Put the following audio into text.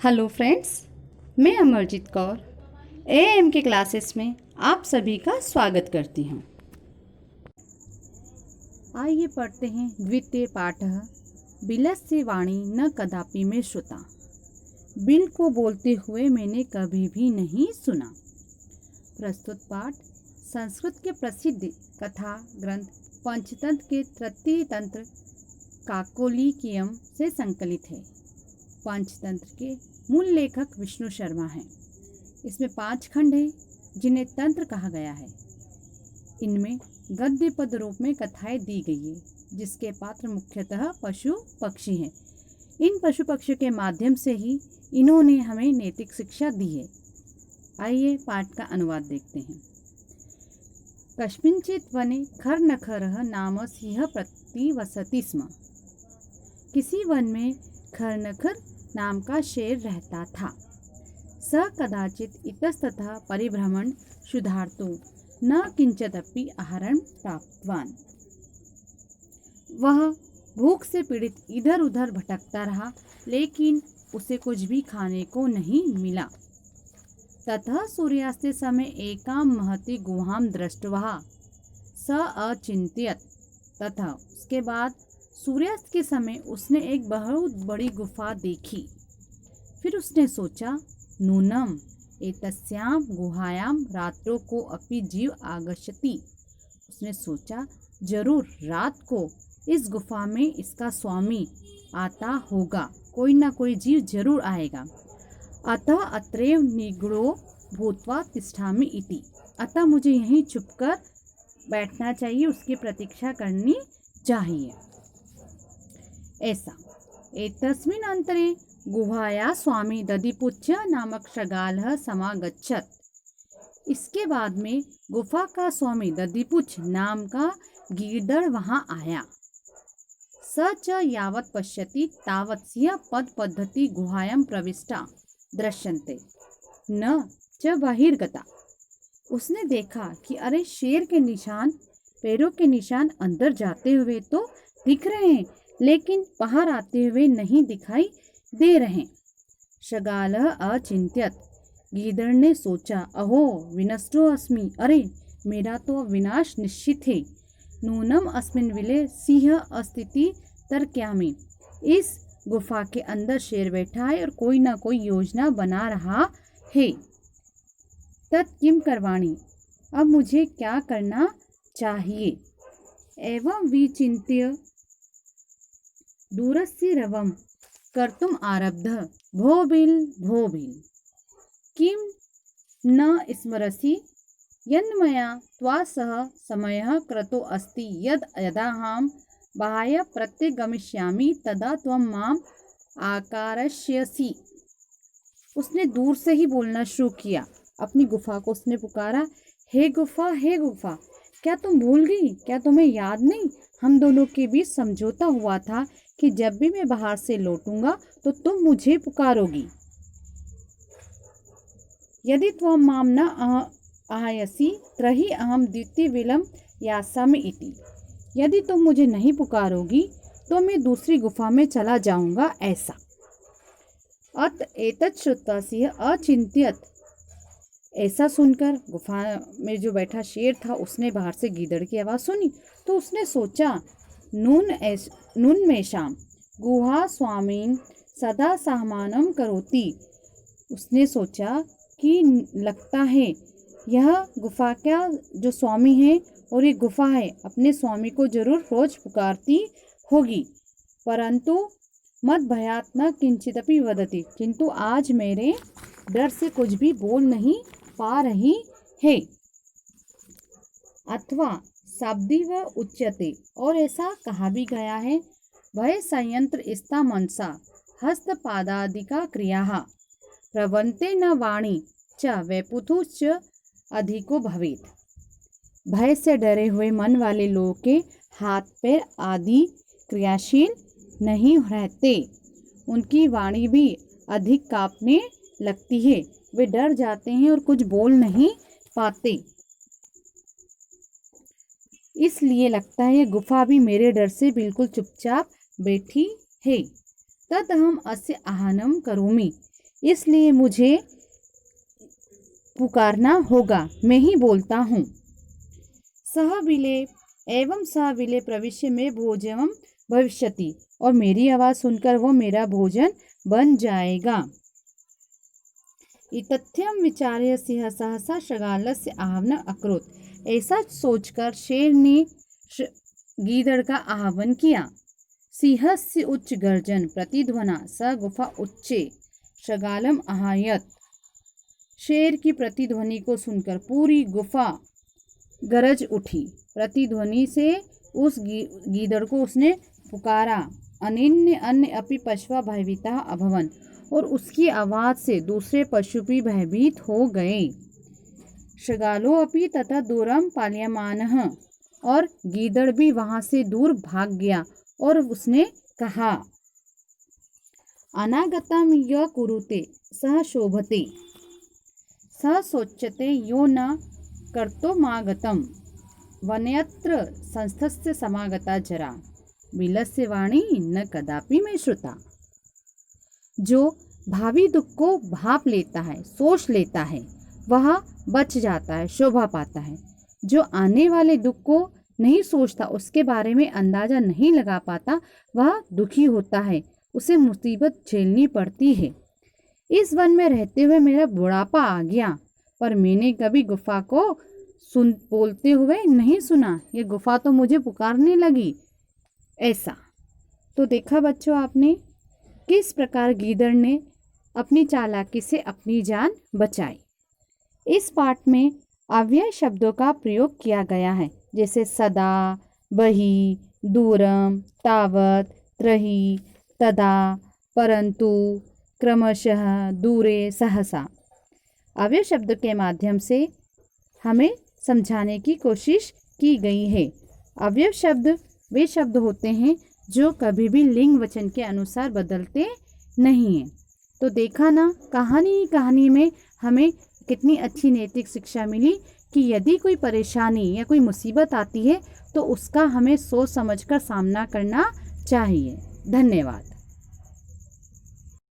Hello friends, मैं Amarjeet Kaur am के classes में आप सभी का स्वागत करती हूँ। आइए पढ़ते हैं द्वितीय पाठः बिलस्य वाणी न कदापि में श्रुता। बिल को बोलते हुए मैंने कभी भी नहीं सुना। प्रस्तुत पाठ संस्कृत के प्रसिद्ध कथा ग्रंथ पंचतंत्र के तृतीय तंत्र काकोलिकियम से संकलित है। पंचतंत्र के मूल लेखक विष्णु शर्मा हैं। इसमें 5 खंड हैं जिन्हें तंत्र कहा गया है। इनमें गद्य पद रूप में कथाएं दी गई है, जिसके पात्र मुख्यतः पशु पक्षी हैं। इन पशु पक्षियों के माध्यम से ही इन्होंने हमें नैतिक शिक्षा दी है। आइए पाठ का अनुवाद देखते हैं। कस्मिंचित् वने खरनखरः नाम सिंह प्रतिवसति स्म। किसी वन में खरनखर नाम का शेर रहता था। स कदाचित इतस्ततः परिभ्रमण शुद्धार्तो न किंचिदपि आहारं प्राप्तवान। वह भूख से पीड़ित इधर उधर भटकता रहा, लेकिन उसे कुछ भी खाने को नहीं मिला। ततः सूर्यास्ते समय एकां महती गुहां दृष्ट्वा स अचिंत्यत। तथा उसके बाद सूर्यास्त के समय उसने एक बहुत बड़ी गुफा देखी। फिर उसने सोचा, नूनम एतस्यां गुहायां रात्रों को अपि जीव आगच्छति। उसने सोचा, जरूर रात को इस गुफा में इसका स्वामी आता होगा, कोई ना कोई जीव जरूर आएगा। अतः अत्रैव निगूढ़ो भूत्वा तिष्ठामि इति। अतः मुझे यहीं छुपकर बैठना चाहिए, उसकी प्रतीक्षा करनी चाहिए। ऐसा एतस्मिन् अंतरे गुहाया स्वामी दधिपुच्छ नामक शृगालः समागच्छत्। इसके बाद में गुफा का स्वामी दधिपुच्छ नाम का गीदड़ वहां आया। स च यावत् पश्यति तावत् सिंह पद पद्धति गुहायां प्रविष्टा दृश्यन्ते न च बहिर्गता। उसने देखा कि अरे शेर के निशान, पैरों के निशान अंदर जाते हुए तो दिख रहे हैं, लेकिन बाहर आते हुए नहीं दिखाई दे रहे। शृगालः अचिंत्यत। गीदड़ ने सोचा, अहो विनष्टो अस्मि। अरे मेरा तो विनाश निश्चित है। नूनम अस्मिन् विले सिंह अस्तीति तर्कयामि। इस गुफा के अंदर शेर बैठा है और कोई ना कोई योजना बना रहा है। तत् किम करवाणी। अब मुझे क्या करना चाहिए। एवं विचिन्त्य दूरस्य रवं कर्तुम आरब्ध। भो बिल किम न स्मरसि यन्मया त्वा सह समयः कृतो अस्ति यद यदाहं बाह्य प्रत्यगमिष्यामि तदा त्वं माम आकारयसि। उसने दूर से ही बोलना शुरू किया। अपनी गुफा को उसने पुकारा, हे गुफा, क्या तुम भूल गई? क्या तुम्हें याद नहीं? हम दोनों के बीच समझौता हुआ था कि जब भी मैं बाहर से लौटूंगा तो तुम मुझे पुकारोगी। यदि त्वं माम न आह्वयसि तर्हि अहं द्वितीय विलं यास्यामि इति। यदि तुम मुझे नहीं पुकारोगी तो मैं दूसरी गुफा में चला जाऊंगा। ऐसा। अत एतत् श्रुत्वा सिंह अचिंत्यत। ऐसा सुनकर गुफा में जो बैठा शेर था, उसने बाहर से गीदड़ की आवाज़ सुनी तो उसने सोचा, नून मेषाम गुहा स्वामीन सदा सहमानम करोति। उसने सोचा कि लगता है यह गुफा का जो स्वामी है और ये गुफा है, अपने स्वामी को जरूर रोज पुकारती होगी। परंतु मद भयात् न किंचिदपि वदति। किंतु आज मेरे डर से कुछ भी बोल नहीं पा रही है। अथवा शाब्दिव उच्यते, और ऐसा कहा भी गया है, भय संयंत्र स्था मनसा हस्तपादादिका क्रियाः प्रवन्ते न वाणी च वैपुथुश्च अधिको भवेत्। भय से डरे हुए मन वाले लोगों के हाथ पैर आदि क्रियाशील नहीं रहते। उनकी वाणी भी अधिक कांपने लगती है। वे डर जाते हैं और कुछ बोल नहीं पाते। इसलिए लगता है गुफा भी मेरे डर से बिल्कुल चुपचाप बैठी है। तदहम अस्य आह्वानं करोमि। इसलिए मुझे पुकारना होगा, मैं ही बोलता हूँ। सह विले एवं सह विले प्रविश्य में भोजनम भविष्यति, और मेरी आवाज़ सुनकर वो मेरा भोजन बन जाएगा। इतथ्यम विचार्य सिंह सहसा शृगालस्य आह्वान अकरोत्, ऐसा सोचकर शेर ने गीदड़ का आह्वान किया। सिंहस्य उच्च गर्जन प्रतिध्वना स गुफा उच्चे शृगालम आहायत, शेर की प्रतिध्वनि को सुनकर पूरी गुफा गरज उठी। प्रतिध्वनि से उस गीदड़ को उसने पुकारा। अनिन्य अन्य अपि पशवा भयभीता अभवन, और उसकी आवाज़ से दूसरे पशु भी भयभीत हो गए। शृगालो अपि तथा दूरम पाल्यमानः, और गीदड़ भी वहाँ से दूर भाग गया और उसने कहा, अनागतम य कुरुते सह शोभते सह सोच्यते यो न कर्तुमागतम वन्यत्र संस्थस्य समागता जरा विलस्य वाणी न कदापि में श्रुता। जो भावी दुख को भाप लेता है, सोच लेता है, वह बच जाता है, शोभा पाता है। जो आने वाले दुख को नहीं सोचता, उसके बारे में अंदाजा नहीं लगा पाता, वह दुखी होता है, उसे मुसीबत झेलनी पड़ती है। इस वन में रहते हुए मेरा बुढ़ापा आ गया, पर मैंने कभी गुफा को बोलते हुए नहीं सुना। ये गुफा तो मुझे पुकारने लगी। ऐसा तो देखा बच्चों आपने किस प्रकार गीदड़ ने अपनी चालाकी से अपनी जान बचाई। इस पाठ में अव्यय शब्दों का प्रयोग किया गया है, जैसे सदा, बही, दूरम, तावत, त्रही, तदा, परंतु, क्रमशः, दूरे, सहसा। अव्यय शब्द के माध्यम से हमें समझाने की कोशिश की गई है। अव्यय शब्द वे शब्द होते हैं जो कभी भी लिंग वचन के अनुसार बदलते नहीं हैं। तो देखा ना, कहानी में हमें कितनी अच्छी नैतिक शिक्षा मिली कि यदि कोई परेशानी या कोई मुसीबत आती है तो उसका हमें सोच समझकर सामना करना चाहिए। धन्यवाद।